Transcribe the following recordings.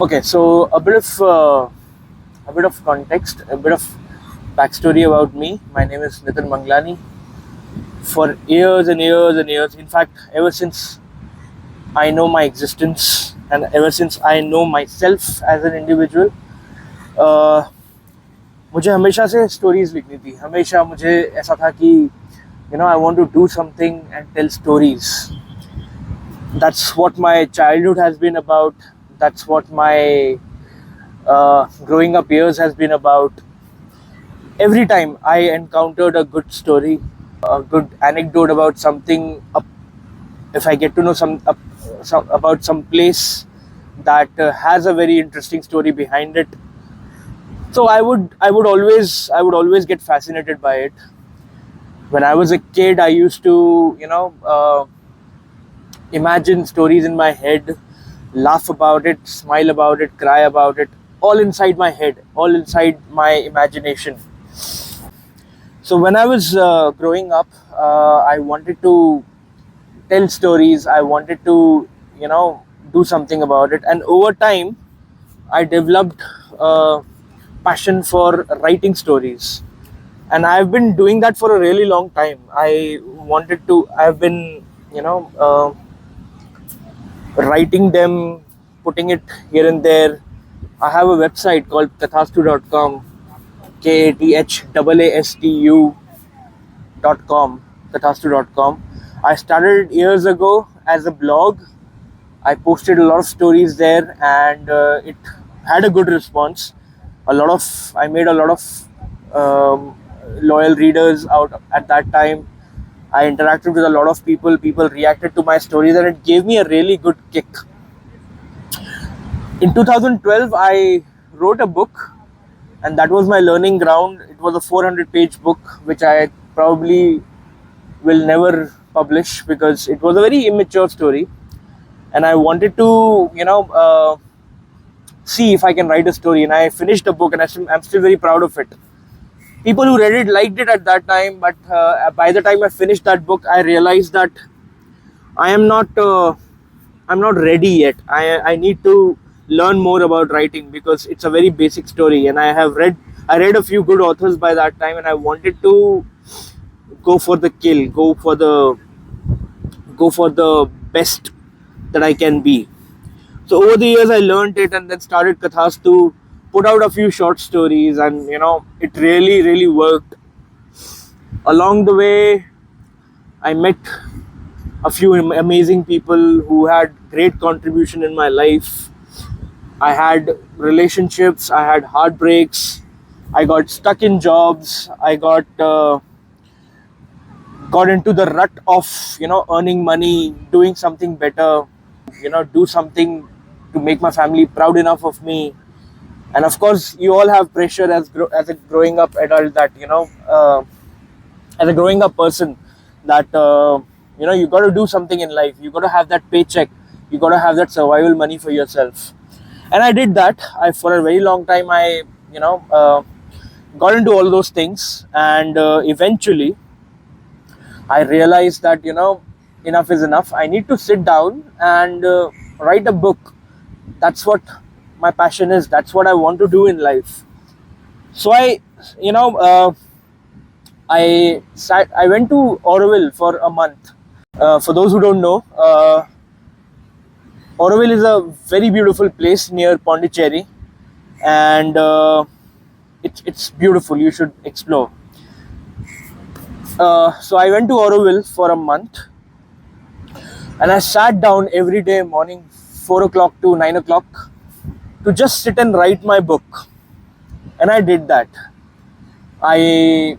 Okay, so a bit of context, a bit of backstory about me. My name is Nitin Manglani. For years and years and years, in fact, ever since I know my existence and ever since I know myself as an individual, uh, मुझे हमेशा से stories लिखनी थी. हमेशा मुझे ऐसा था कि I want to do something and tell stories. That's what my childhood has been about. That's what my growing up years has been about. Every time I encountered a good story, a good anecdote about something, if I get to know about some place that has a very interesting story behind it, so I would always get fascinated by it. When I was a kid, I used to imagine stories in my head, laugh about it, smile about it, cry about it, all inside my head, all inside my imagination. So when I was growing up, I wanted to tell stories. I wanted to, do something about it. And over time, I developed a passion for writing stories. And I've been doing that for a really long time. I've been, writing them, putting it here and there. I have a website called kathastu.com, KATHASTU.com, kathastu.com. I started years ago as a blog. I posted a lot of stories there, and it had a good response. I made a lot of loyal readers out at that time. I interacted with a lot of people. People reacted to my stories, and it gave me a really good kick. In 2012, I wrote a book, and that was my learning ground. It was a 400-page book, which I probably will never publish because it was a very immature story, and I wanted to, see if I can write a story. And I finished the book, and I'm still very proud of it. People who read it liked it at that time, but by the time I finished that book, I realized that I am not. I'm not ready yet. I need to learn more about writing because it's a very basic story, and I read a few good authors by that time, and I wanted to go for the kill, go for the best that I can be. So over the years, I learned it, and then started Kathas to put out a few short stories, and it really really worked. Along the way, I met a few amazing people who had great contribution in my life. I had relationships, I had heartbreaks, I got stuck in jobs, I got into the rut of earning money, doing something better, do something to make my family proud enough of me. And of course, you all have pressure as a growing up adult, that as a growing up person, that you got to do something in life. You got to have that paycheck. You got to have that survival money for yourself. And I did that. I For a very long time, I got into all those things, and eventually I realized that enough is enough. I need to sit down and write a book. That's what my passion is. That's what I want to do in life. So you know I went to Oroville for a month. For those who don't know, Oroville is a very beautiful place near Pondicherry, and it's beautiful. You should explore. So I went to Oroville for a month, and I sat down every day morning, 4 o'clock to 9 o'clock, to just sit and write my book. And I did that. I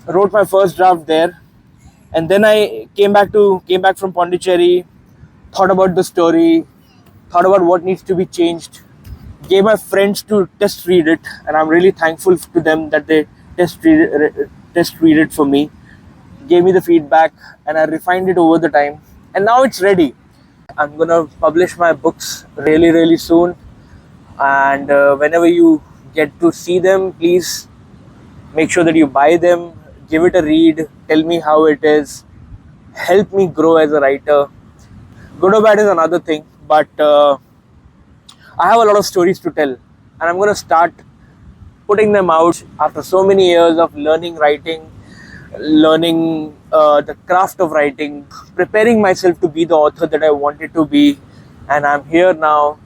wrote my first draft there, and then I came back from Pondicherry, thought about the story, thought about what needs to be changed, gave my friends to test read it, and I'm really thankful to them that they test read it for me, gave me the feedback, and I refined it over the time, and now it's ready. I'm gonna publish my books really really soon, and whenever you get to see them, please make sure that you buy them, give it a read, tell me how it is, help me grow as a writer. Good or bad is another thing, but I have a lot of stories to tell, and I'm going to start putting them out after so many years of learning writing, learning the craft of writing, preparing myself to be the author that I wanted to be. And I'm here now.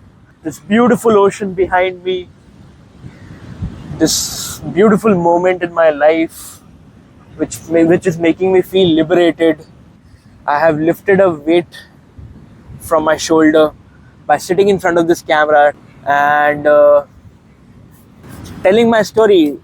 This beautiful ocean behind me, this beautiful moment in my life, which is making me feel liberated. I have lifted a weight from my shoulder by sitting in front of this camera and telling my story.